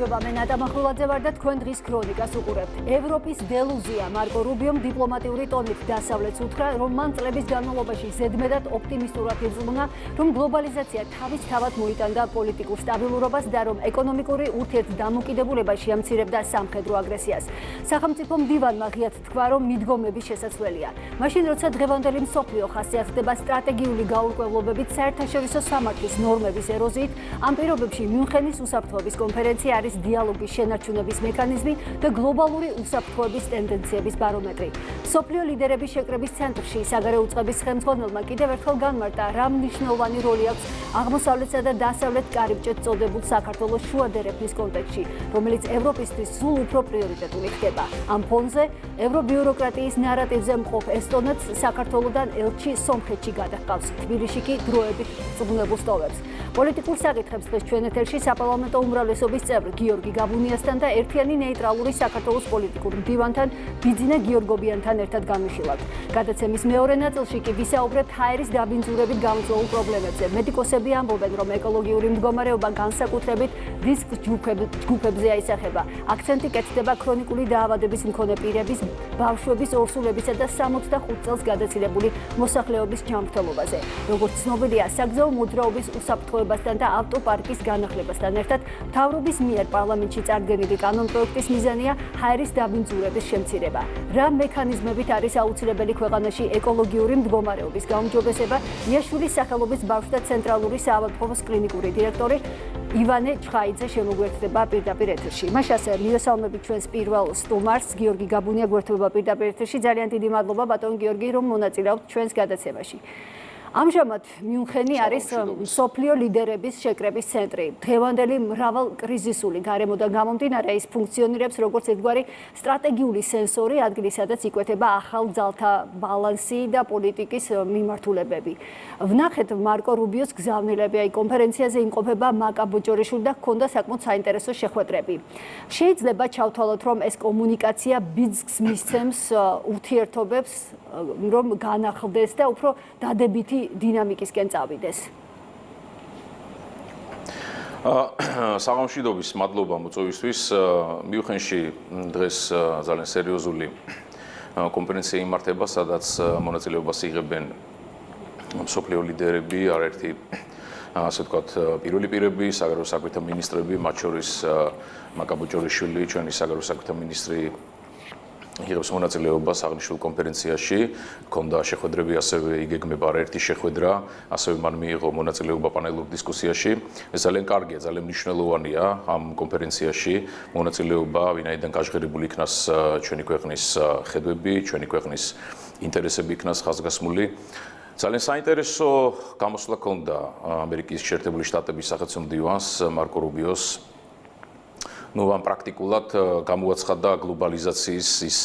გამარჯობა, მე ნატა მახვილაძე ვარ და თქვენ დღის ქრონიკას უყურებთ. ევროპის დელუზია მარკო რუბიომ დიპლომატიური ტონით დასავლეთს უთხრა, რომ მან წლების განმავლობაში ზედმეტად ოპტიმისტურად ირწმუნა, რომ გლობალიზაცია თავისთავად მოიტანდა პოლიტიკურ სტაბილურობას და რომ ეკონომიკური ურთიერთდამოკიდებულება შეამცირებდა სამხედრო აგრესიას. სახელმწიფო მდივანმა ღიად თქვა, რომ მიდგომები შესაძლებელია. მაშინ, როცა დღევანდელი მსოფლიო ხასიათდება სტრატეგიული გაურკვევლობებით, საერთაშორისო სამართლის ნორმების ეროზიით, ამ პირობებში მიუნხენის უსაფრთხოების კონფერენცია არის დიალოგის შენარჩუნების მექანიზმი და გლობალური უსაფრთხოების ტენდენციების ბარომეტრი. მსოფლიო ლიდერების შეკრების ცენტრში საგარეო უწყების ხელმძღვანელმა კიდევ ერთხელ განმარტა, რა მნიშვნელოვანი როლი აქვს აღმოსავლეთსა და დასავლეთ კარიბჭედ წოდებულ საქართველოს შუადერეფნის კონტექსტში, რომელიც ევროპისთვის სულ უფრო პრიორიტეტული ხდება. ამ ფონზე ევრობიუროკრატიის ნარატივზე მყოფ ესტონეთს საქართველოდან ელჩი სომხეთში გადაჰყავს, თბილისში კი დროებით წვრთნებულ სტოლებს. პოლიტიკურ საკითხებს დღეს ჩვენ ეთერში საპარლამენტო უმრავლესობის წევრი გიორგი გაბუნიასთან და ერთიანი ნეიტრალური საქართველოს პოლიტიკურ მდივანთან ბიძინა გიორგობიანთან ერთად განვიხილავთ. გადაცემის მეორე ნაწილში კი ვისაუბრებთ ჰაერის დაბინძურებით გამოწვეულ პრობლემებზე. მედიკოსები ამბობენ, რომ ეკოლოგიური მდგომარეობა განსაკუთრებით რისკ ჯგუფებზე აისახება. აქცენტი კეთდება ქრონიკული დაავადების მქონე პირების, ბავშვების ორსულებისა და 65 წელს გადაცილებული მოსახლეობის ჯანმრთელობაზე. როგორც ცნობილია, საგზაო მოძრაობის უსაფრთხოებასთან და ავტოპარკის განახლებასთან ერთად მთავრობის მიერ პარლამენტში წარდგენილი კანონპროექტის მიზანია ჰაერის დაბინძურების შემცირება. რა მექანიზმებით არის აუცილებელი ქვეყანაში ეკოლოგიური მდგომარეობის გაუმჯობესება? იაშვილის სახელობის ბავშვთა ცენტრალური საავადმყოფოს კლინიკური დირექტორი ივანე ჩხაიძე შემოგვერთდება პირდაპირ ეთერში. მაშასე მივესალმებით ჩვენს პირველ სტუმარს, გიორგი გაბუნია გვერდება პირდაპირ ეთერში. ძალიან დიდი მადლობა ბატონ გიორგი, რომ მონაწილეობთ ჩვენს გადაცემაში. ამჟამად მიუნხენი არის მსოფლიო ლიდერების შეკრების ცენტრი. დღევანდელი მრავალ კრიზისული გარემოდან გამომდინარე ის ფუნქციონირებს როგორც ერთგვარი სტრატეგიული სენსორი, ადგილი სადაც იკვეთება ახალ ძალთა ბალანსი და პოლიტიკის მიმართულებები. ვნახეთ მარკო რუბიოს გზავნილები, აი კონფერენციაზე იმყოფება მაკა ბოჭორიშვილი და ჰქონდა საკმაოდ საინტერესო შეხვედრები. შეიძლება ჩავთვალოთ, რომ ეს კომუნიკაცია ბიძგს მისცემს ურთიერთობებს, რომ განახლდეს და უფრო დადებითი დინამიკისკენ წავიდეს. საღამოშიდობის მადლობა მოწვევისთვის. მიუნხენში დღეს ძალიან სერიოზული კონფერენცია იმართება, სადაც მონაწილეობას იღებენ მსოფლიო ლიდერები, არაერთი ასე ვთქვათ, პირველი პირები, საგარეო საქმეთა მინისტრები, მათ შორის მაკა ბოჭორიშვილი, ჩვენი საგარეო საქმეთა მინისტრი იღებს მონაწილეობას აღნიშნულ კონფერენციაში. ჰქონდა შეხვედრები, ასევე იგეგმება არაერთი შეხვედრა, ასევე მან მიიღო მონაწილეობა პანელურ დისკუსიაში. ეს ძალიან კარგია, ძალიან მნიშვნელოვანია ამ კონფერენციაში მონაწილეობა, ვინაიდან გაჟღერებული იქნას ჩვენი ქვეყნის ხედვები, ჩვენი ქვეყნის ინტერესები იქნას ხაზგასმული. ძალიან საინტერესო გამოსვლა ჰქონდა ამერიკის შეერთებული შტატების სახელმწიფო მდივანს მარკო რუბიოს. ამ პრაქტიკულად გამოაცხადა გლობალიზაციის ის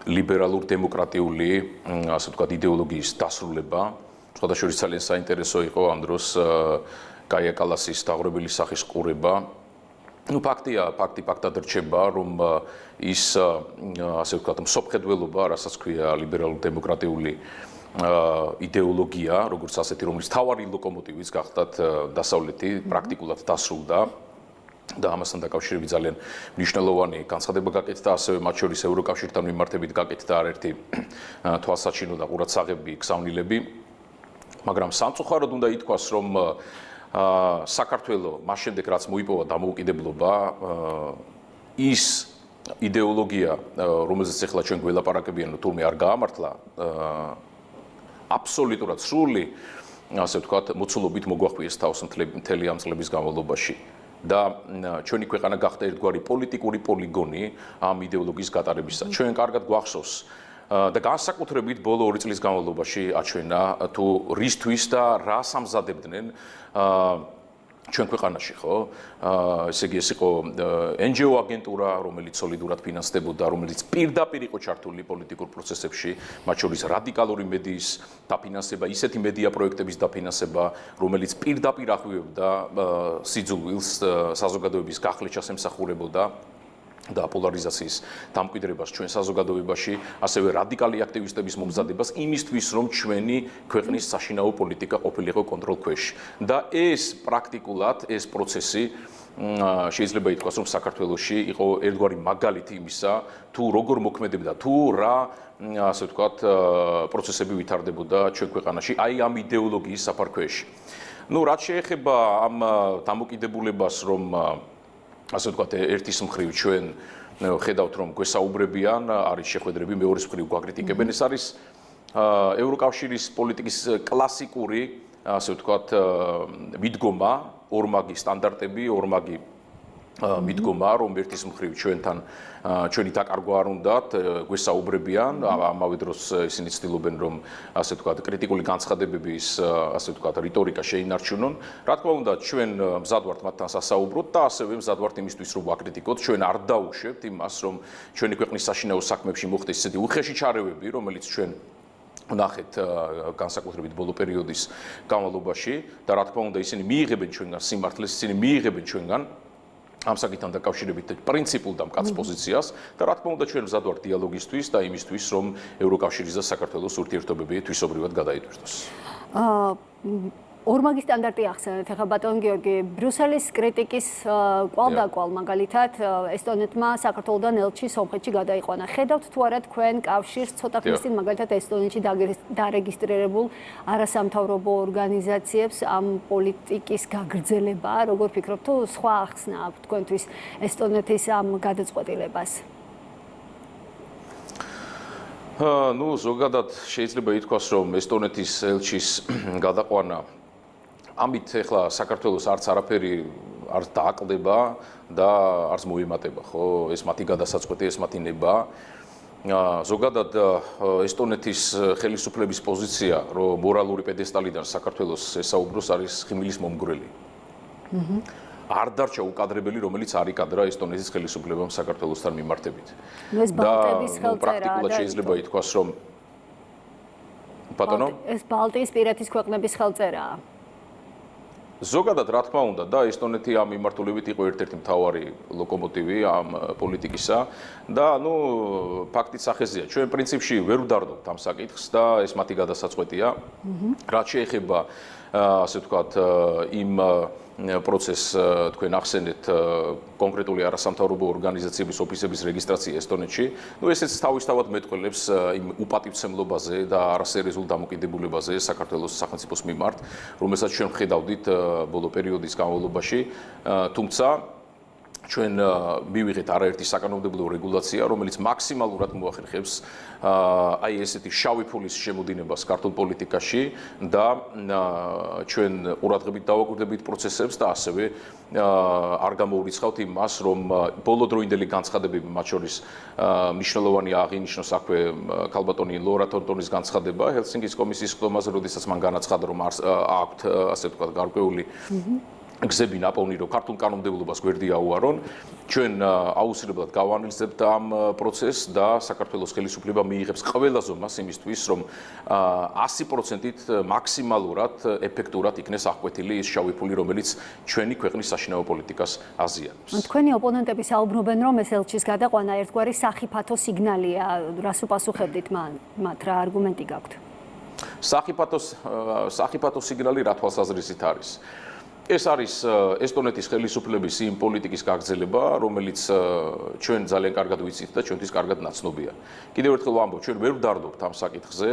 ლიბერალურ დემოკრატიული, ასე ვთქვათ, იდეოლოგიის დასრულება. სხვადასხვა ძალიან საინტერესო იყო ამ დროს კაია კალასის დაღვრობილი სახის ყურება. ფაქტი ფაქტად რჩება, რომ ის ასე ვთქვათ, მსოფლმხედველობა, რასაც ქვია ლიბერალურ დემოკრატიული იდეოლოგია, როგორც ასეთი, რომლის თავარი ლოკომოტივიც გახდათ დასავლეთი, პრაქტიკულად დასრულდა. და ამასთან დაკავშირებით ძალიან მნიშვნელოვანი განცხადება გაკეთდა, ასევე მათ შორის ევროკავშირთან მიმართებით გაკეთდა არაერთი თვალსაჩინო და ყურადსაღები გზავნილები. მაგრამ სამწუხაროდ უნდა ითქვას, რომ საქართველოს მას შემდეგ რაც მოიპოვა დამოუკიდებლობა, ის იდეოლოგია, რომელზეც ახლა ჩვენ გველაპარაკებიან, თურმე არ გაამართლა, აბსოლუტურად სრული, ასე ვთქვათ, მოცულობით მოგვახვიეს თავს მთელი ამ წლების განმავლობაში. და ჩვენი ქვეყანა გახდა ერთგვარი პოლიტიკური პოლიგონი ამ იდეოლოგიის გატარებისა. ჩვენ კარგად გვახსოვს და განსაკუთრებით ბოლო 2 წლის განმავლობაში აჩვენა თუ რისთვის და რას ამზადებდნენ ჩვენ ქვეყანაში, ხო? ესე იგი ეს იყო NGO აგენტურა, რომელიც სოლიდურად ფინანსდებოდა, რომელიც პირდაპირ იყო ჩართული პოლიტიკურ პროცესებში, მათ შორის რადიკალური მედიის დაფინანსება, ისეთი მედია პროექტების დაფინანსება, რომელიც პირდაპირ აღვივებდა სიძულვილს საზოგადოების გახლეჩას ემსახურებოდა. და პოლარიზაციის დამკვიდრებას ჩვენ საზოგადოებაში, ასევე რადიკალი აქტივისტების მომზადებას იმისთვის, რომ ჩვენი ქვეყნის საშინაო პოლიტიკა ყოფილიყო კონტროლქვეშ. და ეს პრაქტიკულად ეს პროცესი შეიძლება ითქვას, რომ საქართველოში იყო ერთგვარი მაგალითი იმისა, თუ როგორ მოქმედებდა, თუ რა ასე ვთქვათ, პროცესები ვითარდებოდა ჩვენ ქვეყანაში, აი ამ იდეოლოგიის საფარქვეში. რაც შეეხება ამ დამოკიდებულებას, რომ ასე ვთქვათ, ერთის მხრივ ჩვენ ხედავთ, რომ გვესაუბრებიან, არის შეხვედრები, მეორის მხრივ გვაკრიტიკებენ, ეს არის ევროკავშირის პოლიტიკის კლასიკური, ასე ვთქვათ, მიდგომა, ორმაგი სტანდარტები, ორმაგი მიდგომა, რომ ერთის მხრივ ჩვენი დაკარგვა არ უნდათ, გვესაუბრებიან, ამავე დროს ისინი ცდილობენ, რომ ასე ვთქვათ, კრიტიკული განცხადებების, ასე ვთქვათ, რიტორიკა შეინარჩუნონ. რა თქმა უნდა, ჩვენ მზად ვართ მათთან სასაუბროთ და ასევე მზად ვართ იმისთვის, რომ ვაკრიტიკოთ. ჩვენ არ დაუშვებთ იმას, რომ ჩვენი ქვეყნის საშინაო საქმეებში მოხდეს ისეთი უხეში ჩარევები, რომელიც ჩვენ ვნახეთ განსაკუთრებით ბოლო პერიოდის განმავლობაში და რა თქმა უნდა, ისინი მიიღებენ ჩვენგან სიმართლეს, ისინი მიიღებენ ჩვენგან ამ საკითხთან დაკავშირებით პრინციპულ და მკაც პოზიციას და რა თქმა უნდა ჩვენ მზად ვართ დიალოგისთვის და იმისთვის რომ ევროკავშირის და საქართველოს ურთიერთობები თვისობრივად გადაიტვირთოს. ორმაგი სტანდარტი ახსენეთ, ახლა ბატონ გიორგი, ბრიუსელის კრიტიკის კვალდაკვალ მაგალითად ესტონეთმა საქართველოდან ელჩი სომხეთში გადაიყვანა. ხედავთ თუ არა თქვენ კავშირს ცოტა ხნის წინ მაგალითად ესტონეთში დარეგისტრირებულ არასამთავრობო ორგანიზაციებს ამ პოლიტიკის გაგრძელება, როგორ ფიქრობთ, თუ სხვა ახსნა აქვს თქვენთვის ესტონეთის ამ გადაწყვეტილებას? ზოგადად შეიძლება ითქვას, რომ ესტონეთის ელჩის გადაყვანა ამით ახლა საქართველოს არც არაფერი არ დააკლდება და არც მოემატება, ხო? ეს მათი გადასაწყვეტი, ეს მათი ნება. ზოგადად ესტონეთის ხელისუფლების პოზიცია, რომ მორალური პედესტალიდან საქართველოს ესაუბროს, არის ხიმილის მომგვრელი. არ დარჩა უკადრებელი, რომელიც არ იკადრა ესტონეთის ხელისუფლებამ საქართველოსთან მიმართებით. და პრაქტიკულად შეიძლება ითქვას, რომ ბატონო, ეს ბალტიისპირეთის ქვეყნების ხელწერაა. ზოგადად რა თქმა უნდა და ესტონეთი ამ მიმართულებით იყო ერთ-ერთი მთავარი ლოკომოტივი ამ პოლიტიკისა და ფაქტით სახეზეა. ჩვენ პრინციპში ვერ ვდარდობთ ამ საკითხს და ეს მათი გადასაწყვეტია. რაც შეეხება ასე ვთქვათ იმ პროცესს თქვენ ახსენეთ კონკრეტული არასამთავრობო ორგანიზაციების ოფისების რეგისტრაცია ესტონეთში. ესეც თავისთავად მეტყველებს იმ უპატივცემლობაზე და არასერიოზულ დამოკიდებულებაზე საქართველოს სახელმწიფოს მიმართ, რომელსაც ჩვენ ვხედავდით ბოლო პერიოდის განმავლობაში, თუმცა ჩვენ მივიღეთ არაერთი საკანონმდებლო რეგულაცია, რომელიც მაქსიმალურად მოახერხებს აი ესეთი შავი ფულის შემოდინებას ქართულ პოლიტიკაში და ჩვენ ყურადღებით დავაკვირდებით პროცესებს და ასევე არ გამოურიცხავთ იმას, რომ ბოლოდროინდელი განცხადებები, მათ შორის მნიშვნელოვანი აღინიშნოს აქვე ქალბატონი ლორა თორტონის განცხადება ჰელსინკის კომისიის ხდომაზე, როდესაც მან განაცხადა, რომ აქვთ ასე ვთქვათ გარკვეული გზები ნაპოვნი, რომ ქართულ კანონმდებლობას გვერდი აუარონ. ჩვენ აუცილებლად გავანალიზებთ ამ პროცესს და საქართველოს ხელისუფლება მიიღებს ყველა ზომას იმისთვის, რომ 100%-ით მაქსიმალურად ეფექტურად იქნეს აღკვეთილი ის შავი ფული, რომელიც ჩვენი ქვეყნის საშინაო პოლიტიკას აზიანებს. თქვენი ოპონენტები საუბრობენ, რომ ეს ელჩის გადაყვანა ერთგვარი სახიფათო სიგნალია. რას უპასუხებდით მათ, რა არგუმენტი გაქვთ? სახიფათო სიგნალი რა თვალსაზრისით არის? ეს არის ესტონეთის ხელისუფლების იმ პოლიტიკის გაგრძელება, რომელიც ჩვენ ძალიან კარგად ვიცით და ჩვენთვის კარგად ნაცნობია. კიდევ ერთხელ ვამბობ, ჩვენ ვერ ვდარდობთ ამ საკითხზე,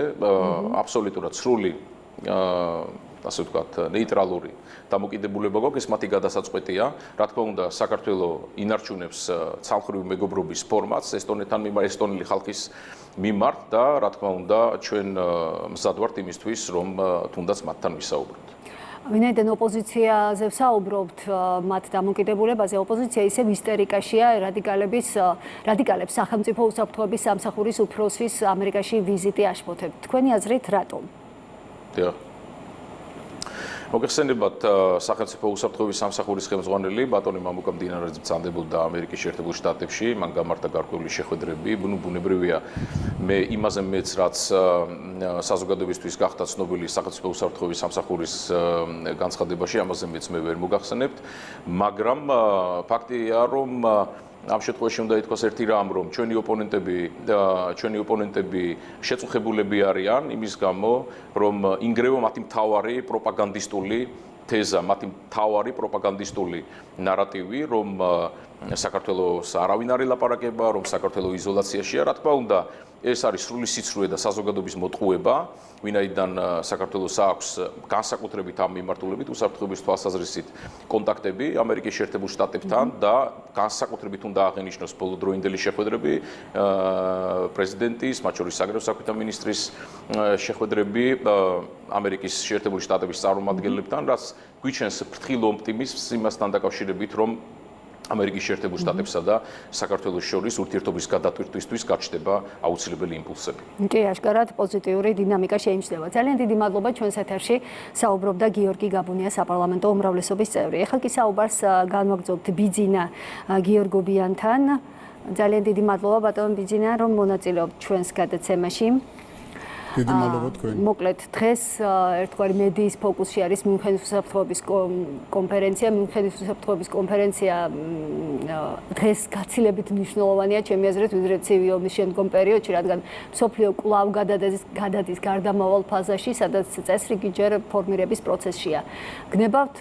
აბსოლუტურად სრული ასე ვთქვათ, ნეიტრალური დამოკიდებულება გვაქვს, ეს მათი გადასაწყვეტია. რა თქმა უნდა, საქართველო ინარჩუნებს ცალმხრივი მეგობრობის ფორმატს ესტონეთთან ესტონელი ხალხის მიმართ და რა თქმა უნდა, ჩვენ მზად ვართ იმისთვის, რომ თუნდაც მათთან ვისაუბროთ. ვინაიდან ოპოზიციაზე ვსაუბრობთ მათ დამოკიდებულებაზე, ოპოზიცია ისევ ისტერიკაშია რადიკალებს სახელმწიფო უსაფრთხოების სამსახურის უფროსის ამერიკაში ვიზიტი აშფოთებთ. თქვენი აზრით რატომ? მოგეხსენებათ სახელმწიფო უსაფრთხოების სამსახურის ხელმძღვანელი ბატონი მამუკა მდინარაძე ბრძანდებოდა ამერიკის შეერთებულ შტატებში, მან გამართა გარკვეული შეხვედრები, ბუნებრივია მე იმაზე მეც რაც საზოგადოებისთვის გახდა ცნობილი სახელმწიფო უსაფრთხოების სამსახურის განცხადებაში, ამაზე მეც მე ვერ მოგახსენებთ, მაგრამ ფაქტია რომ ამ შემთხვევაში უნდა ითქვას ერთი რამ, რომ ჩვენი ოპონენტები შეწუხებულები არიან იმის გამო, რომ ინგრევა მათი მთავარი პროპაგანდისტული თეზა, მათი მთავარი პროპაგანდისტული ნარატივი, რომ საქართველოს არავინ არ ელაპარაკება, რომ საქართველოს იზოლაციაშია, რა თქმა უნდა, ეს არის სრული სიცრუე და საზოგადოების მოტყუება, ვინაიდან საქართველოს აქვს განსაკუთრებით ამ მიმართულებით უსაფრთხოების თვალსაზრისით კონტაქტები ამერიკის შეერთებულ შტატებთან და განსაკუთრებით უნდა აღინიშნოს ბოლოდროინდელი შეხვედრები პრეზიდენტის, მათ შორის საგარეო საქმეთა მინისტრის შეხვედრები ამერიკის შეერთებული შტატების წარმომადგენლებთან, რაც გვიჩენს ფრთხილ ოპტიმიზმს იმასთან დაკავშირებით, რომ ამერიკის შეერთებულ შტატებსა და საქართველოს შორის ურთიერთობის გადატვირთვისთვის გაჩნდება აუცილებელი იმპულსები. კი, აშკარად პოზიტიური დინამიკა შეიმჩნევა. ძალიან დიდი მადლობა ჩვენს ეთერში საუბრობდა გიორგი გაბუნია, საპარლამენტო უმრავლესობის წევრი. ეხლა კი საუბარს განვაგრძობთ ბიძინა გიორგობიანთან. ძალიან დიდი მადლობა ბატონ ბიძინა, რომ მონაწილეობთ ჩვენს გადაცემაში. დიდი მადლობა თქვენ. მოკლედ დღეს ერთგვარი მედიის ფოკუსში არის მიუნხენის უსაფრთხოების კონფერენცია. მიუნხენის უსაფრთხოების კონფერენცია დღეს გაცილებით მნიშვნელოვანია ჩემი აზრით, ვიდრე ცივი ომის შემდგომ პერიოდში, რადგან მსოფლიო კვლავ გადადის გარდამავალ ფაზაში, სადაც წესრიგი ჯერ ფორმირების პროცესშია. გნებავთ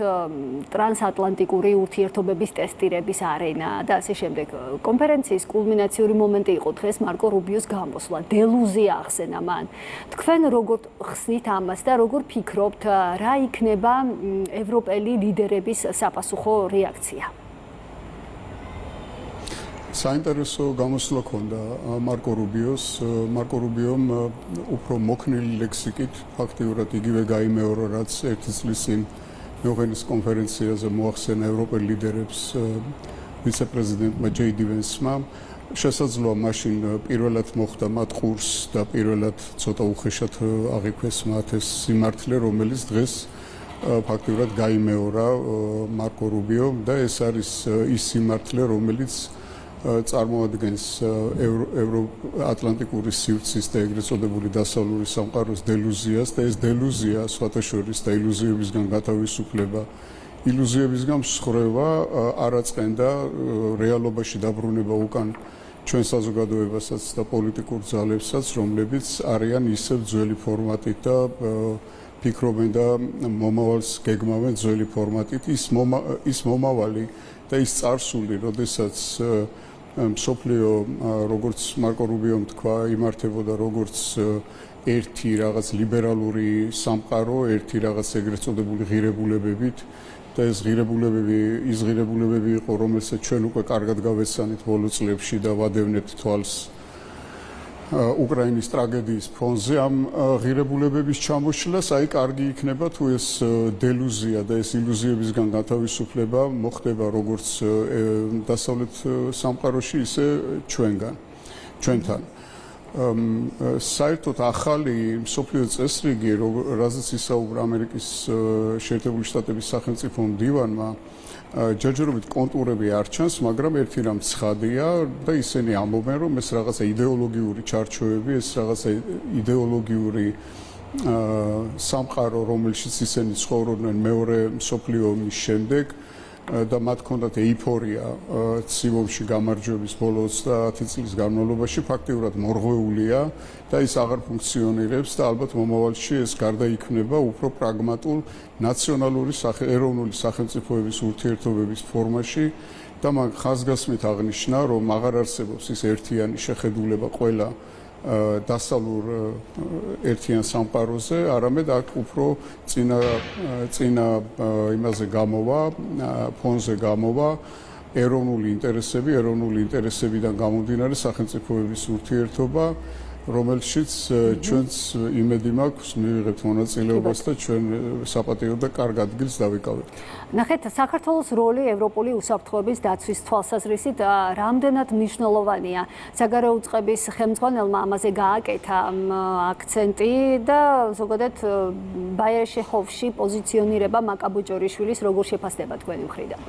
ტრანსატლანტიკური ურთიერთობების ტესტირების არენა და ასე შემდეგ. კონფერენციის კულმინაციური მომენტი იყო დღეს მარკო რუბიოს გამოსვლა. დელუზია ახსენა მან. თქვენ როგორ ხსნით ამას და როგორ ფიქრობთ, რა იქნება ევროპელი ლიდერების საპასუხო რეაქცია? საინტერესო გამოსვლა ჰქონდა მარკო რუბიოს. მარკო რუბიომ უფრო მოქნილი ლექსიკით ფაქტიურად იგივე გაიმეორა, რაც ერთი წლის წინ მიუნხენის კონფერენციაზე მოახსენა ევროპელ ლიდერებს ვიცე-პრეზიდენტმა ჯეი-დი ვენსმა. შესაძლოა მაშინ პირველად მოხდა მათ ყურს და პირველად ცოტა უხეშად აღიქვეს მათ ეს სიმართლე, რომელიც დღეს ფაქტიურად გაიმეორა მარკო რუბიო და ეს არის ის სიმართლე, რომელიც წარმოადგენს ევროატლანტიკური სივრცის და ეგრეთ წოდებული დასავლური სამყაროს დელუზიას და ეს დელუზია სხვათა შორის და ილუზიებისგან გათავისუფლება ილუზიებისგან მსხრევა არ აწყენდა რეალობაში დაბრუნება უკან ჩვენ საზოგადოებასაც და პოლიტიკურ ძალებსაც, რომლებიც არიან ისევ ძველი ფორმატით და ფიქრობენ და მომავალს გეგმავენ ძველი ფორმატით. ის მომავალი და ის წარსული, როდესაც მსოფლიო, როგორც მარკო რუბიომ თქვა, იმართებოდა როგორც ერთი რაღაც ლიბერალური სამყარო, ერთი რაღაც ეგრეთ წოდებული ღირებულებებით და ეს ღირებულებები იყო, რომელსაც ჩვენ უკვე კარგად გავეცანით ბოლო წლებში და ვადევნებთ თვალს უკრაინის ტრაგედიის ფონზე. ამ ღირებულებების ჩამოშლას აი კარგი იქნება თუ ეს დელუზია და ეს ილუზიებისგან გათავისუფლება მოხდება როგორც დასავლეთ სამყაროში, ისე ჩვენთან. საერთოდ ახალი მსოფლიო წესრიგი, რაზეც ისაუბრა ამერიკის შეერთებული შტატების სახელმწიფო მდივანმა, ჯერჯერობით კონტურები არ ჩანს, მაგრამ ერთი რამ ცხადია და ისინი ამბობენ, რომ ეს რაღაცა იდეოლოგიური ჩარჩოები, ეს რაღაცა იდეოლოგიური სამყარო, რომელშიც ისინი ცხოვრობდნენ მეორე მსოფლიო ომის შემდეგ და მათ ჰქონდათ ეიფორია ცივ-ომში გამარჯვების ბოლო 30 წლის განმავლობაში, ფაქტიურად მორღვეულია და ის აღარ ფუნქციონირებს და ალბათ მომავალში ეს გარდაიქმნება უფრო პრაგმატულ ნაციონალური ეროვნული სახელმწიფოების ურთიერთობების ფორმაში და მან ხაზგასმით აღნიშნა, რომ აღარ არსებობს ის ერთიანი შეხედულება ყველა დასავლურ ერთიან სამყაროზე, არამედ აქ უფრო წინა იმაზე გამოვა, ფონზე გამოვა ეროვნული ინტერესებიდან გამომდინარე სახელმწიფოების ურთიერთობა, რომელშიც ჩვენც იმედი მაქვს მივიღებთ მონაწილეობას და ჩვენ საპატიო და კარგ ადგილს დავიკავებთ. ნახეთ, საქართველოს როლი ევროპული უსაფრთხოების დაცვის თვალსაზრისით რამდენად მნიშვნელოვანია. საგარეო უწყების ხელმძღვანელმა ამაზე გააკეთა აქცენტი და ზოგადად ბაიაშეჰოვში პოზიციონირება მაკაბუჯორიშვილის როგორ შეფასდება თქვენი მხრიდან?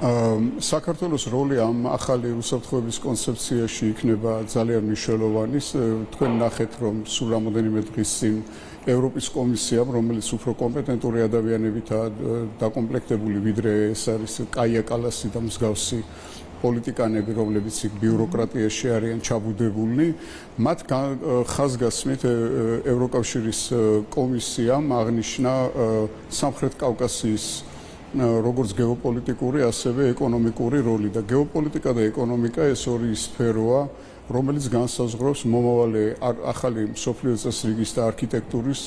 საქართველოს როლი ამ ახალი უსაფრთხოების კონცეფციაში იქნება ძალიან მნიშვნელოვანი. თქვენ ნახეთ, რომ სულ რამოდენიმე დღის წინ ევროპის კომისიამ, რომელიც უფრო კომპეტენტური ადამიანებითაა დაკომპლექტებული, ვიდრე ეს არის კაია კალასი და მსგავსი პოლიტიკანები, რომლებიც იქ ბიუროკრატიაში არიან ჩაბუდებულნი, მათ ხაზგასმით ევროკავშირის კომისიამ აღნიშნა სამხრეთ კავკასიის როგორც გეოპოლიტიკური, ასევე ეკონომიკური როლი და გეოპოლიტიკა და ეკონომიკა ეს ორი სფეროა, რომელიც განსაზღვრავს მომავალი ახალი მსოფლიო წესრიგის და არქიტექტურის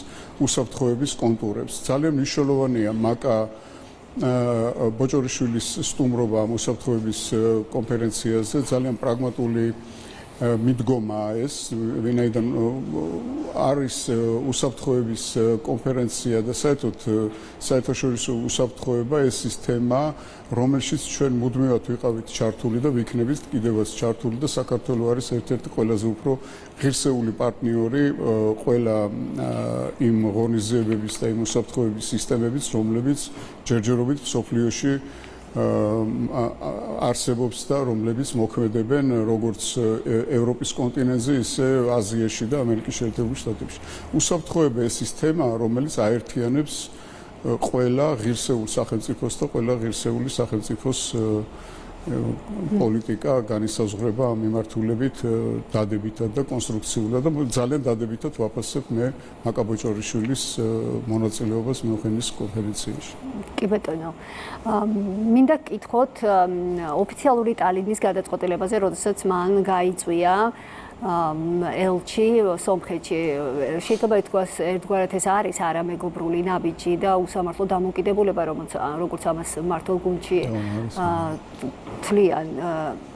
უსაფრთხოების კონტურებს. ძალიან მნიშვნელოვანია მაკა ბოჭორიშვილის სტუმრობა ამ უსაფრთხოების კონფერენციაზე, ძალიან პრაგმატული მიდგომაა ეს, ვინაიდან არის უსაფრთხოების კონფერენცია და საერთაშორისო უსაფრთხოება ეს ის თემა, რომელშიც ჩვენ მუდმივად ვიყავით ჩართული და ვიქნებით კიდევაც ჩართული და საქართველოს არის ერთ-ერთი ყველაზე უფრო ღირსეული პარტნიორი ყველა იმ ღონისძიებების და იმ უსაფრთხოების სისტემების, რომლებიც ჯერჯერობით მსოფლიოში არსებობს და რომლებიც მოქმედებენ როგორც ევროპის კონტინენტზე, ისე აზიაში და ამერიკის შეერთებულ შტატებში. უსაფრთხოება ეს ის თემაა, რომელიც აერთიანებს ყველა ღირსეულ სახელმწიფოს და ყველა ღირსეული სახელმწიფოს პოლიტიკა განისაზღვრება ამ მიმართულებით დადებითად და კონსტრუქციულად და ძალიან დადებითად ვაფასებ მე მაკა ბოჭორიშვილის მონაწილეობას მიუხედავად კონფერენციაში. კი ბატონო. მინდა გკითხოთ ოფიციალური ტალინის გადაწყვეტილებაზე, როდესაც მან გაიწვია ელჩი სომხეთში. შეიძლება ითქვას ერთგვარად ეს არის არამეგობრული ნაბიჯი და უსამართლო დამოკიდებულება, როგორც ამას მართლ გუნდში თვლიან.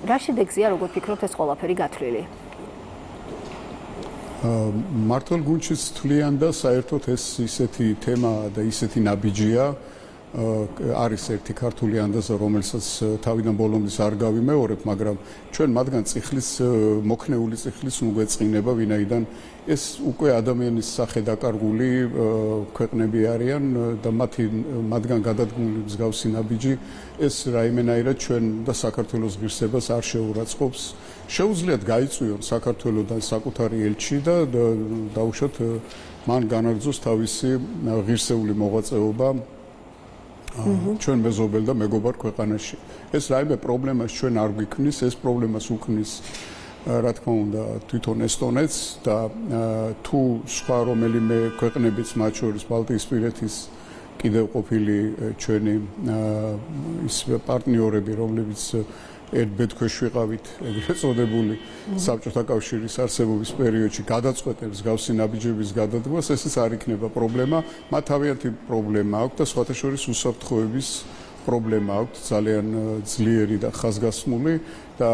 რა შედეგზია, როგორ ფიქრობთ, ეს ყველაფერი გათვლილი? მართლ გუნდშიც თვლიან და საერთოდ ეს ისეთი თემაა და ისეთი ნაბიჯია, არის ერთი ქართული ანდაზა, რომელსაც თავიდან ბოლომდე არ გავიმეორებ, მაგრამ ჩვენ მათგან წიხლის მოქნეული წიხლის უგვეწყინება, ვინაიდან ეს უკვე ადამიანის სახე დაკარგული ქვეყნები არიან და მათგან გადადგმული მსგავსი ნაბიჯი ეს რაიმენაირად ჩვენ და საქართველოს ღირსებას არ შეურაცხყოფს. შეუძლიათ გაიწვიონ საქართველოსთან საკუთარი ელჩი და დაუშვათ მან განაგრძოს თავისი ღირსეული მოღვაწეობა ჩვენ მეზობელ და მეგობარ ქვეყანაში. ეს რაიმე პრობლემას ჩვენ არ გვიქმნის, ეს პრობლემას უქმნის რა თქმა უნდა თვითონ ესტონეთს და თუ სხვა რომელიმე ქვეყნებიც მათ შორის ბალტიისპირეთის კიდევ ყოფილი ჩვენი ის პარტნიორები, რომლებიც ერთ ბედქვეშ ვიყავით, ეგრეთ წოდებული საბჭოთა კავშირის არსებობის პერიოდში გადაწყვეტებს გავსი ნაბიჯების გადადგმას, ესეც არ იქნება პრობლემა, მათ თავიანთი პრობლემა აქვს და სხვათა შორის უსაფრთხოების პრობლემა აქვს ძალიან ძლიერი და ხაზგასმული და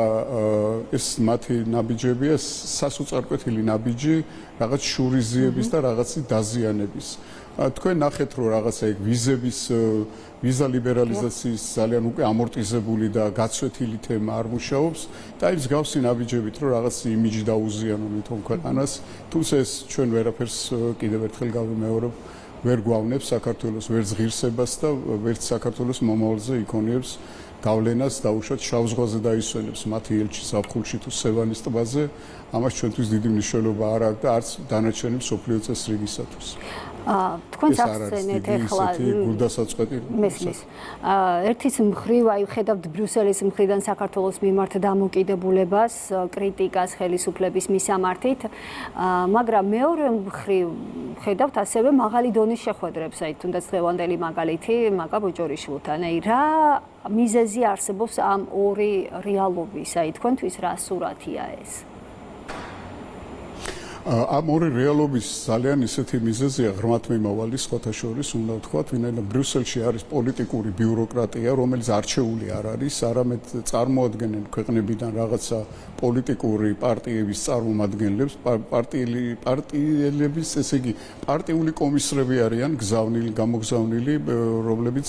ეს მათი ნაბიჯებია სასოწარკვეთილი ნაბიჯი რაღაც შურიზიების და რაღაცის დაზიანების. თქვენ ნახეთ რომ რაღაცა ეგ ვიზა ლიბერალიზაციის ძალიან უკვე ამორტიზებული და გაცვეთილი თემა არ მუშაობს და აი მსგავსი ნაბიჯებით რომ რაღაც იმიჯი დაუზიანონ თვითონ ქვეყანას, თუმცა ეს ჩვენ ვერაფერს კიდევ ერთხელ გავიმეორებ ვერ გვავნებს საქართველოს ვერც ღირსებას და ვერც საქართველოს მომავალზე იქონიებს გავლენას დაუშვათ შავ ზღვაზე დაისვენებს მათი ელჩი ზაფხულში თუ სევანის ტბაზე, ამას ჩვენთვის დიდი მნიშვნელობა არ აქვს და არც დანარჩენი მსოფლიო წესრიგისათვის. თქვენს ახსენეთ ახლა მესმის. ერთის მხრივ აი ხედავთ ბრიუსელის მხრიდან საქართველოს მიმართ დამოკიდებულებას, კრიტიკას ხელისუფლების მისამართით, მაგრამ მეორე მხრივ ხედავთ ასევე მაღალი დონის შეხვედრებს, აი თუნდაც დღევანდელი მაგალითი მაკა ბოჭორიშვილთან. აი რა მიზეზი არსებობს ამ ორი რეალობის, აი თქვენთვის რა სურათია ეს? ამ ორი რეალობის ძალიან ისეთი მიზეზია ღრმათ მიმავალი სხვათა შორის უნდა ვთქვათ, ვინაიდან ბრიუსელში არის პოლიტიკური ბიუროკრატია, რომელიც არჩეული არ არის, არამედ წარმოადგენენ ქვეყნებიდან რაღაცა პოლიტიკური პარტიების წარმომადგენლებს, პარტიელების, ესე იგი, პარტიული კომისრები არიან გამოგზავნილი, რომლებიც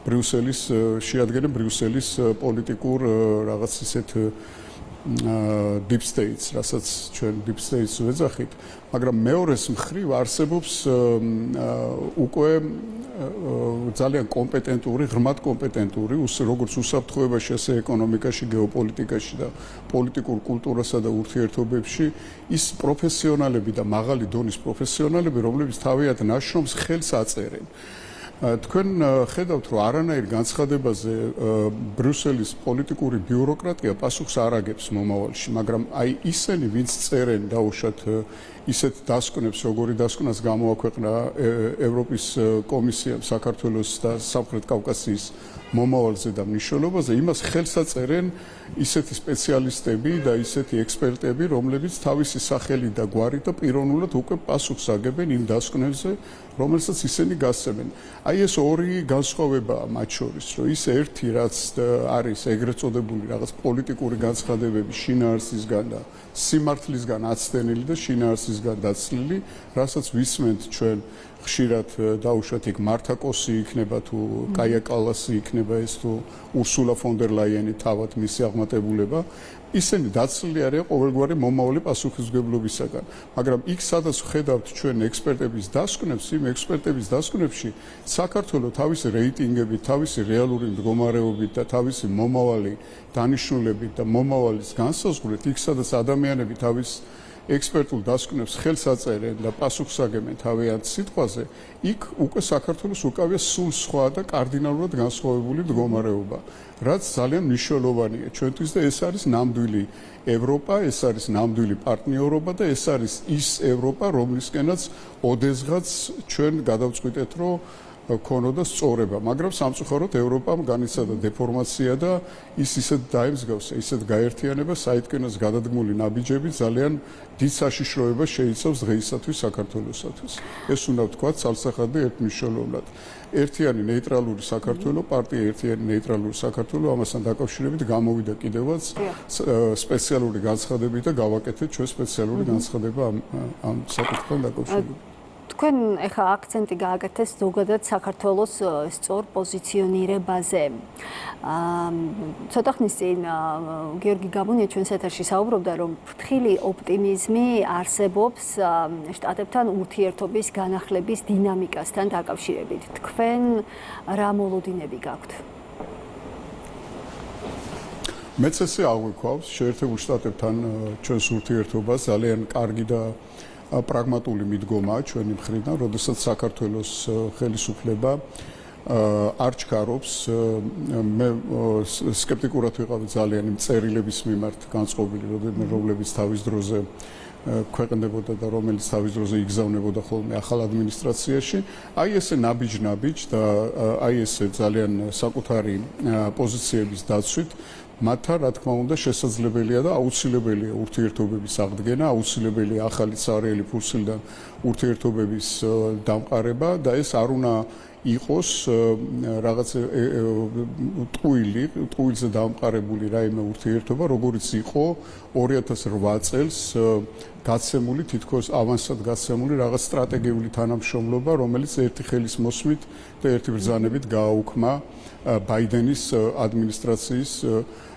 ბრიუსელის შეადგენენ ბრიუსელის პოლიტიკურ რაღაც ისეთ deep states, რასაც ჩვენ deep states ვეძახით, მაგრამ მეორეს მხრივ არსებობს უკვე ძალიან კომპეტენტური, ღრმად კომპეტენტური, როგორც უსაფრთხოებაში, ასე ეკონომიკაში, გეოპოლიტიკაში და პოლიტიკურ კულტურასა და ურთიერთობებში ის პროფესიონალები და მაღალი დონის პროფესიონალები, რომლებიც თავიანთ ნაშრომს ხელს აწერენ. თქვენ ხედავთ, რომ არანაირ განცხადებაზე ბრიუსელის პოლიტიკური ბიუროკრატია პასუხს არ აგებს მომავალში, მაგრამ აი ისინი, ვინც წერენ დაუშვათ ისეთ დასკვნებს, როგორი დასკვნას გამოაქვეყნა ევროპის კომისიამ საქართველოს და სამხრეთ კავკასიის მომავალზე და მნიშვნელობაზე, იმას ხელს აწერენ ისეთი სპეციალისტები და ისეთი ექსპერტები, რომლებიც თავისი სახელით და გვარით და პიროვნულად უკვე პასუხს აგებენ იმ დასკვნებზე, რომელსაც ისინი გასცემენ. აი ეს ორი განსხვავებაა მათ შორის, რომ ის ერთი რაც არის ეგრეთ წოდებული რაღაც პოლიტიკური განცხადებები შინაარსისგან და სიმართლისგან აცდენილი და შინაარსისგან დაცლილი, რასაც ვისმენთ ჩვენ ხშირად დაუშვათ იქ მართა კოსი იქნება თუ კაია კალასი იქნება ეს თუ ურსულა ფონ დერ ლაიენი თავად მისი აღმატებულება ისინი დაცლილი არიან ყოველგვარი მომავალი პასუხისმგებლობისაგან მაგრამ იქ სადაც ხედავთ ჩვენ ექსპერტების დასკვნებს იმ ექსპერტების დასკვნებში საქართველოს თავისი რეიტინგებით თავისი რეალური მდგომარეობით და თავისი მომავალი დანიშნულებით და მომავალის განსაზღვრით იქ სადაც ადამიანები თავის ექსპერტულ დასკვნებს ხელს აწერენ და პასუხს აგებენ თავიანთ სიტყვაზე, იქ უკვე საქართველოს უკავია სულ სხვა და კარდინალურად განსხვავებული მდგომარეობა, რაც ძალიან მნიშვნელოვანია ჩვენთვის და ეს არის ნამდვილი ევროპა, ეს არის ნამდვილი პარტნიორობა და ეს არის ის ევროპა, რომლისკენაც ოდესღაც ჩვენ გადავწყვიტეთ, რომ ქონოდა სწორება, მაგრამ სამწუხაროდ ევროპამ განიცადა დეფორმაცია და ის ისეთ დაემსგავსა, ისეთ გაერთიანებას, საიდკენას გადადგმული ნაბიჯები ძალიან დიდ საშიშროებას შეიცავს დღეისათვის საქართველოსათვის. ეს უნდა ვთქვათ ცალსახად და ერთმნიშვნელოვნად. ერთიანი ნეიტრალური საქართველოს, პარტია ერთიანი ნეიტრალური საქართველოს, ამასთან დაკავშირებით გამოვიდა კიდევაც სპეციალური განცხადები და გავაკეთეთ ჩვენ სპეციალური განცხადება ამ საკითხთან დაკავშირებით. თქვენ ეხა აქცენტი გააკეთეთ ზოგადად საქართველოს სწორ პოზიციონირებაზე. ცოტა ხნის წინ გიორგი გაბუნია ჩვენს ეთერში საუბრობდა, რომ ფრთხილი ოპტიმიზმი არსებობს შტატებთან ურთიერთობის განახლების დინამიკასთან დაკავშირებით. თქვენ რა მოლოდინები გაქვთ? მეც ესე აღვიქვავს შეერთებულ შტატებთან ჩვენს ურთიერთობას ძალიან კარგი და პრაგმატული მიდგომაა ჩვენი მხრიდან, როდესაც საქართველოს ხელისუფლება არ ჩქარობს, მე სკეპტიკურად ვიყავი ძალიან იმ წერილების მიმართ განწყობილი, რომლებიც თავის დროზე ქვეყნდებოდა და რომელიც თავის დროზე იგზავნებოდა ხოლმე ახალ ადმინისტრაციაში, აი ესე ნაბიჯ და აი ესე ძალიან საკუთარი პოზიციების დაცვით მათთან რა თქმა უნდა შესაძლებელია და აუცილებელია ურთიერთობების აღდგენა, აუცილებელია ახალი ცარიელი ფურცლიდან ურთიერთობების დამყარება და ეს არ უნდა იყოს რაღაც ტყუილზე დამყარებული რაიმე ურთიერთობა, როგორც იყო 2008 წელს გაცემული თითქოს ავანსად გაცემული რაღაც სტრატეგიული თანამშრომლობა, რომელიც ერთი ხელის მოსმით და ერთი ბრძანებით გააუქმა ბაიდენის ადმინისტრაციის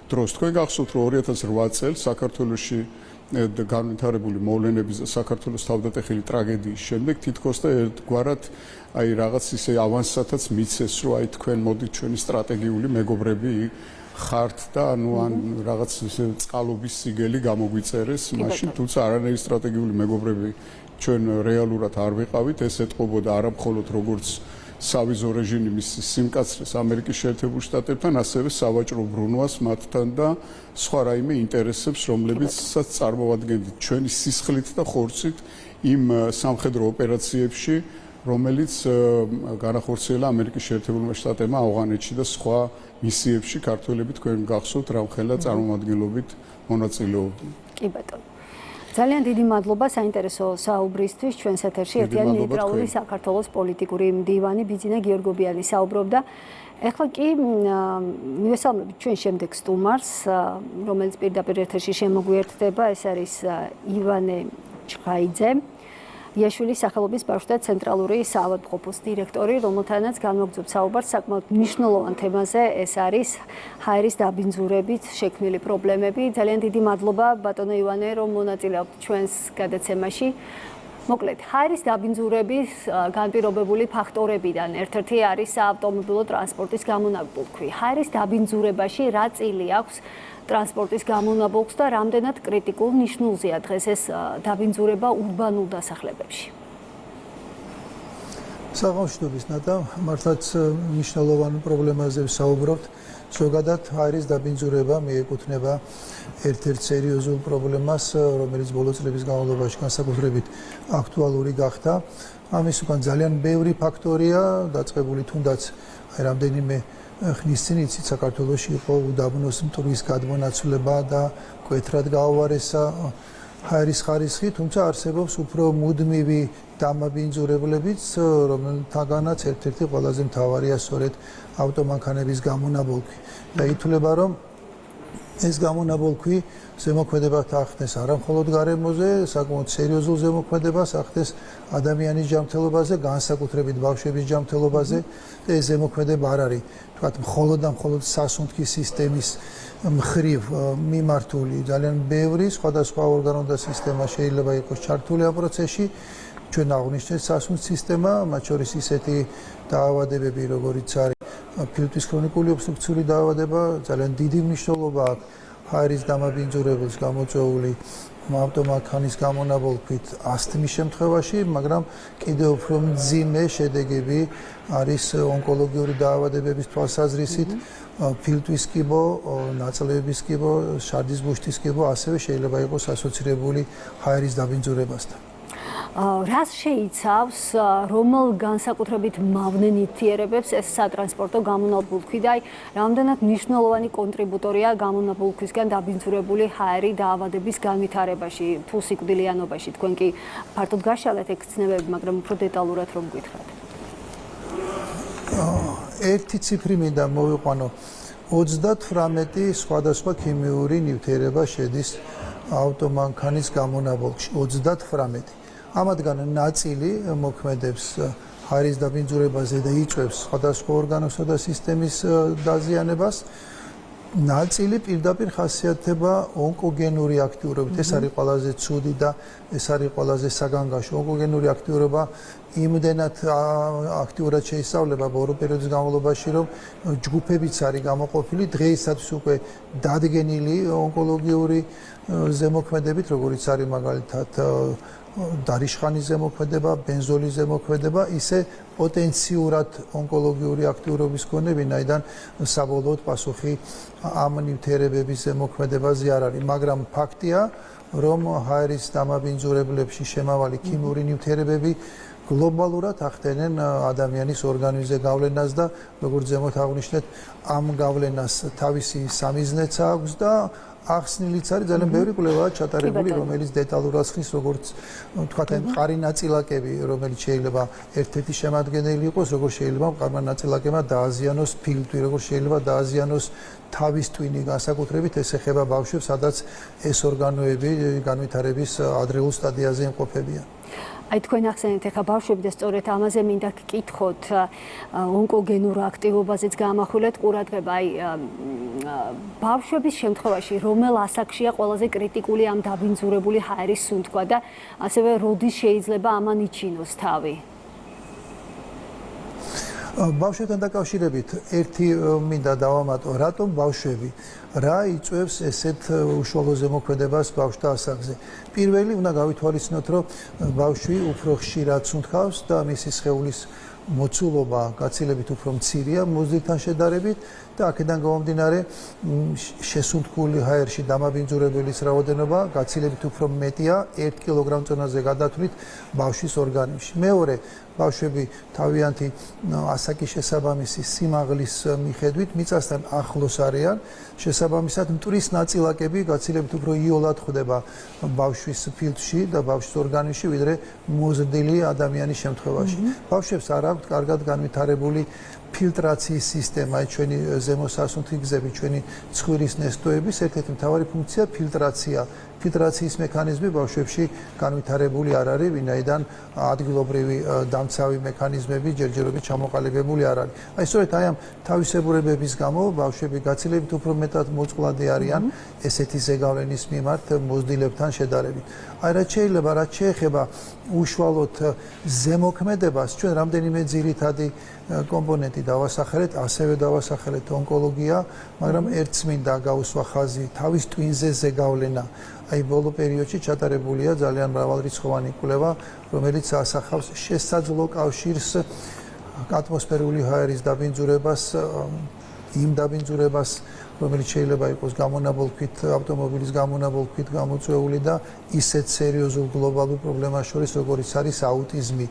დროს. თქვენ გახსოვთ, რომ 2008 წელს საქართველოში განვითარებული მოვლენების და საქართველოს თავდატეხილი ტრაგედიის შემდეგ თითქოს და ერთგვარად აი რაღაც ისე ავანსათაც მიცეს, რომ აი თქვენ მოდით ჩვენი სტრატეგიული მეგობრები ხართ და ანუ ან რაღაც ისე წყალობის სიგელი გამოგვიწერეს, მაშინ თუმცა არანაირი სტრატეგიული მეგობრები ჩვენ რეალურად არ ვიყავით, ეს ეთყობოდა არა მხოლოდ როგორც სავიზო რეჟიმის სიმკაცრეს ამერიკის შეერთებულ შტატებთან, ასევე სავაჭრო ბრუნვას მათთან და სხვა რაიმე ინტერესებს, რომლებიცაც წარმოვადგენთ ჩვენი სისხლით და ხორცით იმ სამხედრო ოპერაციებში, რომელიც განახორციელა ამერიკის შეერთებულმა შტატებმა ავღანეთში და სხვა მისიებში ქართველები თქვენ გახსოვთ რამხელა წარმომადგენლობით მონაწილეობდნენ. კი ბატონო. ძალიან დიდი მადლობა საინტერესო საუბრისთვის ჩვენს ეთერში ერთიანი ნეიტრალური საქართველოს პოლიტიკური მდივანი ბიძინა გიორგობიანი საუბრობდა. ეხლა კი მივესალმებით ჩვენ შემდეგ სტუმარს, რომელიც პირდაპირ ეთერში შემოგვიერთდება, ეს არის ივანე ჩხაიძე, იაშვილის სახელობის ბავშვთა ცენტრალური საავადმყოფოს დირექტორი, რომელთანაც განვაგრძობთ საუბარს საკმაოდ მნიშვნელოვან თემაზე, ეს არის ჰაერის დაბინძურებით შექმნილი პრობლემები. ძალიან დიდი მადლობა ბატონო ივანე, რომ მონაწილეობთ ჩვენს გადაცემაში. მოკლედ, ჰაერის დაბინძურების განპირობებული ფაქტორებიდან ერთ-ერთი არის საავტომობილო ტრანსპორტის გამონაბოლქვი. ჰაერის დაბინძურებაში რა წილი აქვს ტრანსპორტის გამონაბოლქვს და რამდენად კრიტიკულ ნიშნულზეა დღეს ეს დაბინძურება ურბანულ დასახლებებში? საღამოშტობის ნატა მართლაც მნიშვნელოვან პრობლემაზე ვსაუბრობთ. ზოგადად ჰაერის დაბინძურება მიეკუთვნება ერთ-ერთ სერიოზულ პრობლემას, რომელიც ბოლო წლების განმავლობაში განსაკუთრებით აქტუალური გახდა. ამის უკან ძალიან ბევრი ფაქტორია დაწყებული, თუნდაც რამდენიმე ხნის წინ იცით საქართველოში იყო უდაბნოს მტვრის გადმონაცვლება და მკვეთრად გააუარესა ჰაერის ხარისხი, თუმცა არსებობს უფრო მუდმივი დამაბინძურებლებიც, რომელთაგანაც ერთ-ერთი ყველაზე მთავარია სწორედ ავტომანქანების გამონაბოლქვი. და ითვლება, რომ ეს გამონაბოლქვი ზემოქმედებას ახდენს არა მხოლოდ გარემოზე, საკმაოდ სერიოზულ ზემოქმედებას ახდენს ადამიანის ჯანმრთელობაზე, განსაკუთრებით ბავშვების ჯანმრთელობაზე და ეს ზემოქმედება არ არის თქვათ მხოლოდ და მხოლოდ სასუნთქი სისტემის მხრივ მიმართული. ძალიან ბევრი სხვადასხვა ორგანო და სისტემა შეიძლება იყოს ჩართული ამ პროცესში. ჩვენ აღვნიშნეთ სასუნთქ სისტემა, მათ შორის ისეთი დაავადებები, როგორიც არის ფილტვის ქრონიკული ობსტრუქციული დაავადება, ძალიან დიდი მნიშვნელობა აქვს ჰაერის დამაბინძურებელს გამოწვეული ავტომანქანის გამონაბოლქვით ასთმის შემთხვევაში, მაგრამ კიდევ უფრო მძიმე შედეგები არის ონკოლოგიური დაავადებების თვალსაზრისით, ფილტვის კიბო, ნაწლავების კიბო, შარდის ბუშტის კიბო, ასევე შეიძლება იყოს ასოცირებული ჰაერის დაბინძურებასთან. რას შეიცავს, რომელ განსაკუთრებით მავნე ნივთიერებებს ეს სატრანსპორტო გამონაბოლქვი და რამდენად მნიშვნელოვანი კონტრიბუტორია გამონაბოლქვისგან დაბინძურებული ჰაერი დაავადების განვითარებაში, თუ სიკვდილიანობაში. თქვენ კი ფართოდ გაშალეთ ეგ ცნებები, მაგრამ უფრო დეტალურად რომ გითხრათ. ერთი ციფრი მინდა მოვიყვანო. 38 სხვადასხვა ქიმიური ნივთიერება შედის ავტომანქანის გამონაბოლქვში. 38. ამათგან ნაწილი მოქმედებს ჰაერის დაბინძურებაზე და იწვევს სხვადასხვა ორგანოსა და სისტემის დაზიანებას. ნაწილი პირდაპირ ხასიათდება ონკოგენური აქტიურობით. ეს არის ყველაზე ცუდი და ეს არის ყველაზე საგანგაშო. ონკოგენური აქტიურობა იმდენად აქტიურად შეისწავლება ბოლო პერიოდის განმავლობაში, რომ ჯგუფებიც არის გამოყოფილი დღეისათვის უკვე დადგენილი ონკოლოგიური ზემოქმედებით, როგორიც არის მაგალითად დარიშხანის ზემოქმედება, ბენზოლის ზემოქმედება, ისე პოტენციურად ონკოლოგიური აქტიურობის მქონე, ვინაიდან საბოლოოდ პასუხი ამ ნივთიერებების ზემოქმედებაზე არ არის, მაგრამ ფაქტია, რომ ჰაერის დამაბინძურებლებში შემავალი ქიმიური ნივთიერებები გლობალურად ახდენენ ადამიანის ორგანიზმზე გავლენას და როგორც ზემოთ აღვნიშნეთ, ამ გავლენას თავისი სამიზნეც აქვს და ახსნილიც არის ძალიან ბევრი კვლევაა ჩატარებული, რომელიც დეტალურად ხსნის, როგორც თქვათ, მყარი ნაწილაკები, რომელიც შეიძლება ერთ-ერთი შემადგენელი იყოს, როგორც შეიძლება მყარმა ნაწილაკებმა დააზიანოს ფილტვი, როგორც შეიძლება დააზიანოს თავის ტვინი, განსაკუთრებით ეს ეხება ბავშვებს, სადაც ეს ორგანოები განვითარების ადრეულ სტადიაზე იმყოფებიან. აი თქვენ ახსენეთ ახლა ბავშვები და სწორედ ამაზე მინდა გკითხოთ ონკოგენურ აქტივობაზეც გამახვილეთ ყურადღება. აი ბავშვების შემთხვევაში რომელ ასაკშია ყველაზე კრიტიკული ამ დაბინძურებული ჰაერის სუნთქვა და ასევე როდის შეიძლება ამან იჩინოს თავი? ბავშვებთან დაკავშირებით ერთი მინდა დავამატო, რატომ ბავშვები? რა იწვევს ესეთ უშუალო ზემოქმედებას ბავშვთა ასაკზე? პირველი უნდა გავითვალისწინოთ, რომ ბავშვი უფრო ხშირად სუნთქავს და მისი სხეულის მოცულობა გაცილებით უფრო მცირეა მოზრდილთან შედარებით და აქედან გამომდინარე შესუნთქული ჰაერში დამაბინძურებელის რაოდენობა გაცილებით უფრო მეტია 1 კილოგრამ წონაზე გადათვლით ბავშვის ორგანიზმში. მეორე, ბავშვები თავიანთი ასაკის შესაბამისი სიმაღლის მიხედვით მიწასთან ახლოს არიან, შესაბამისად მტვრის ნაწილაკები გაცილებით უფრო იოლად ხვდება ბავშვის ფილტვში და ბავშვის ორგანიზმში, ვიდრე მოზრდილი ადამიანის შემთხვევაში. ბავშვებს არ აქვთ კარგად განვითარებული ფილტრაციის სისტემა, ჩვენი ზემოსასუნთქი გზები, ჩვენი ცხვირის ნესტოების ერთ-ერთი მთავარი ფუნქცია ფილტრაცია. ფილტრაციის მექანიზმი ბავშვებში განვითარებული არ არის, ვინაიდან ადგილობრივი დამცავი მექანიზმები ჯერჯერობით ჩამოყალიბებული არ არის. აი სწორედ აი ამ თავისებურებების გამო ბავშვები გაცილებით უფრო მეტად მოწყვლადი არიან ესეთი ზეგავლენის მიმართ მოზრდილებთან შედარებით. აი რაც შეეხება უშუალოდ ზემოქმედებას, ჩვენ რამდენიმე ძირითადი კომპონენტი დავასახელეთ, ასევე დავასახელეთ ონკოლოგია, მაგრამ ერთს მინდა გავუსვა ხაზი თავის ტვინზე ზეგავლენა. აი ბოლო პერიოდში ჩატარებულია ძალიან მრავალრიცხოვანი კვლევა, რომელიც ასახავს შესაძლო კავშირს ატმოსფერული ჰაერის დაბინძურებას, იმ დაბინძურებას, რომელიც შეიძლება იყოს გამონაბოლქვით, ავტომობილის გამონაბოლქვით გამოწვეული და ისეთ სერიოზულ გლობალურ პრობლემას შორის, როგორიც არის აუტიზმი.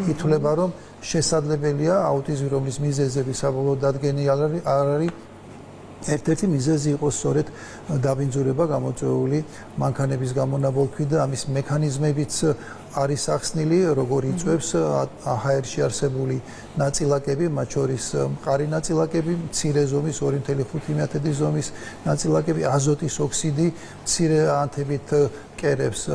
ითვლება, რომ შესაძლებელია აუტიზმი, რომლის მიზეზები საბოლოოდ დადგენილი არ არის, ერთ-ერთი მიზეზი იყოს სწორედ დაბინძურება გამოწვეული მანქანების გამონაბოლქვით და ამის მექანიზმებიც არის ახსნილი, როგორ იწვევს ჰაერში არსებული ნაწილაკები, მათ შორის მყარი ნაწილაკები, მცირე ზომის 2.5 ზომის ნაწილაკები, აზოტის ოქსიდი, მცირე ანთებით კერებს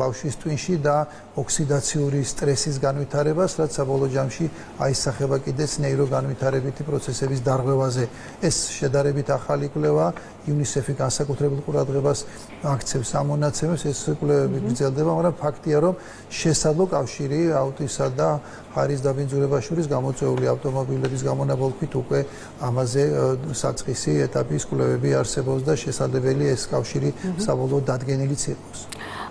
ბავშვის ტვინში და ოქსიდაციური სტრესის განვითარებას, რაც საბოლოო ჯამში აისახება კიდეც ნეიროგანვითარებითი პროცესების დარღვევაზე. ეს შედარებით ახალი კვლევა, UNICEF-ი განსაკუთრებულ ყურადღებას აქცევს ამ მონაცემებს, ეს კვლევები გრძელდება, მაგრამ ფაქტია, რომ შესაძლო კავშირი აუტიზმსა და ჰაერის დაბინძურებას შორის გამოწვეული ავტომობილების გამონაბოლქვით უკვე ამაზე საწყისი ეტაპის კვლევები არსებობს და შესაძლებელი ეს კავშირი საბოლოოდ დადგენილიც იყოს.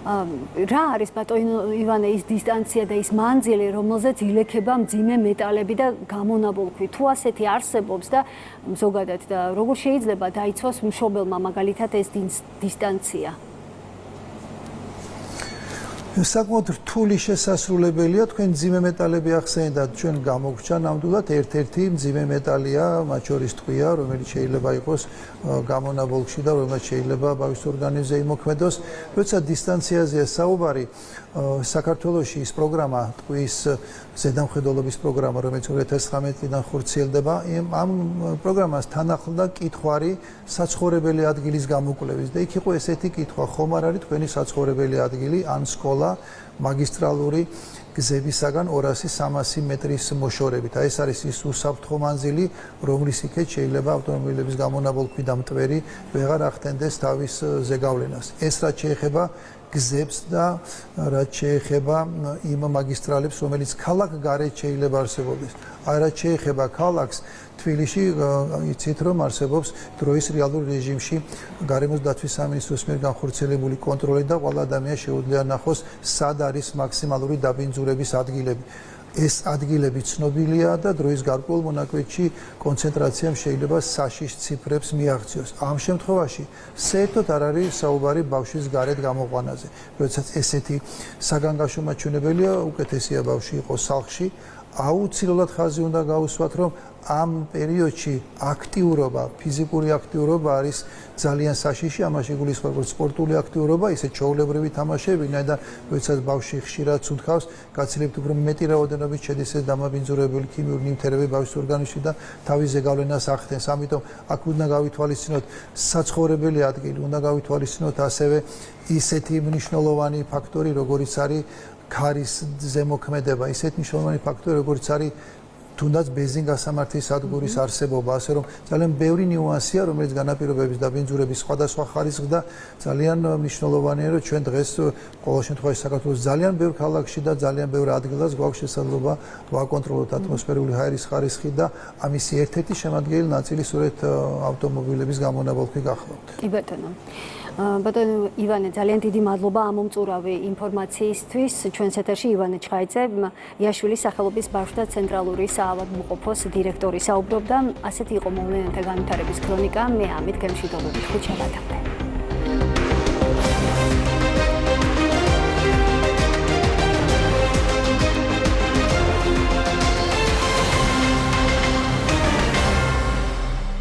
რა არის ბატონო ივანე ის დისტანცია და ის მანძილი, რომელზეც ილექება მძიმე მეტალები და გამონაბოლქვი? თუ ასეთი არსებობს და ზოგადად და როგორ შეიძლება დაიცვას მშობელმა მაგალითად ეს დისტანცია? საკმაოდ რთული შესასრულებელია, თქვენ მძიმე მეტალები ახსენეთ, ჩვენ გამოგვჩა ნამდვილად ერთ-ერთი მძიმე მეტალია, მათ შორის ტყვია, რომელიც შეიძლება იყოს გამონაბოლქვში და რომელიც შეიძლება ბავშვის ორგანიზმზე იმოქმედოს. როცა დისტანციაზეა საუბარი, საქართველოში ის პროგრამა, ტყვის ზედამხედველობის პროგრამა, რომელიც 2019-დან ხორციელდება, ამ პროგრამას თან ახლდა კითხვარი საცხოვრებელი ადგილის გამოკვლევის და იქ იყო ესეთი კითხვა, ხომ არ არის თქვენი საცხოვრებელი ადგილი ან სკოლა მაგისტრალური გზებისაგან 200-300 მეტრის მოშორებით. აი ეს არის ის უსაფრთხო მანძილი, რომლის იქეთ შეიძლება ავტომობილების გამონაბოლქვი და მტვერი ვეღარ ახდენდეს თავის ზეგავლენას. ეს რაც შეეხება გზებს და რაც შეეხება იმ მაგისტრალებს, რომელიც ქალაქ-გარეთ შეიძლება არსებობდეს. აი რაც შეეხება ქალაქს, თბილისში იცით რომ არსებობს დროის რეალურ რეჟიმში გარემოს დაცვის სამინისტროს მიერ განხორციელებული კონტროლი და ყველა ადამიანს შეუძლია ნახოს სად არის მაქსიმალური დაბინძურების ადგილები. ეს ადგილები ცნობილია და დროის გარკვეულ მონაკვეთში კონცენტრაციამ შეიძლება საშიშ ციფრებს მიაღწიოს. ამ შემთხვევაში საერთოდ არ არის საუბარი ბავშვის გარეთ გამოყვანაზე. როდესაც ესეთი საგანგაშო მაჩვენებელია, უკეთესია ბავშვი იყოს სახლში, აუცილებლად ხაზი უნდა გაუსვათ, რომ ამ პერიოდში აქტიურობა, ფიზიკური აქტიურობა არის ძალიან საშიში, ამაში გულისხმობს სპორტული აქტიურობა, ისე ჩვეულებრივი თამაშები, ვინაიდან როდესაც ბავშვი ხშირად ცუნთქავს, გაცილებით უფრო მეტი რაოდენობით შედის ეს დამაბინძურებული ქიმიური ნივთიერებები ბავშვის ორგანიზმში და თავის ზეგავლენას ახდენს. ამიტომ აქ უნდა გავითვალისწინოთ საცხოვრებელი ადგილი, უნდა გავითვალისწინოთ ასევე ისეთი მნიშვნელოვანი ფაქტორი, როგორიც არის ქარის ზემოქმედება, ისეთი მნიშვნელოვანი ფაქტორი, როგორიც არის თუნდაც ბენზინგასამართის სადგურის არსებობა, ასე რომ ძალიან ბევრი ნიუანსია, რომელიც განაპირობებს დაბინძურების სხვადასხვა ხარისხს და ძალიან მნიშვნელოვანია, რომ ჩვენ დღეს ყოველ შემთხვევაში საქართველოს ძალიან ბევრ ქალაქში და ძალიან ბევრ ადგილას გვაქვს შესაძლებლობა ვაკონტროლოთ ატმოსფერული ჰაერის ხარისხი და ამისი ერთ-ერთი შემადგენელი ნაწილი სწორედ ავტომობილების გამონაბოლქვი გახლავთ. კი ბატონო. ბატონო ივანე, ძალიან დიდი მადლობა ამ მომწურავი ინფორმაციისთვის. ჩვენს ეთერში ივანე ჩხაიძე, იაშვილის სახელობის ბავშვთა ცენტრალური საავადმყოფოს დირექტორი საუბრობდა. ასეთი იყო მოვლენათა განვითარების ქრონიკა. მე ამით გემშვიდობებით ხვიჩა.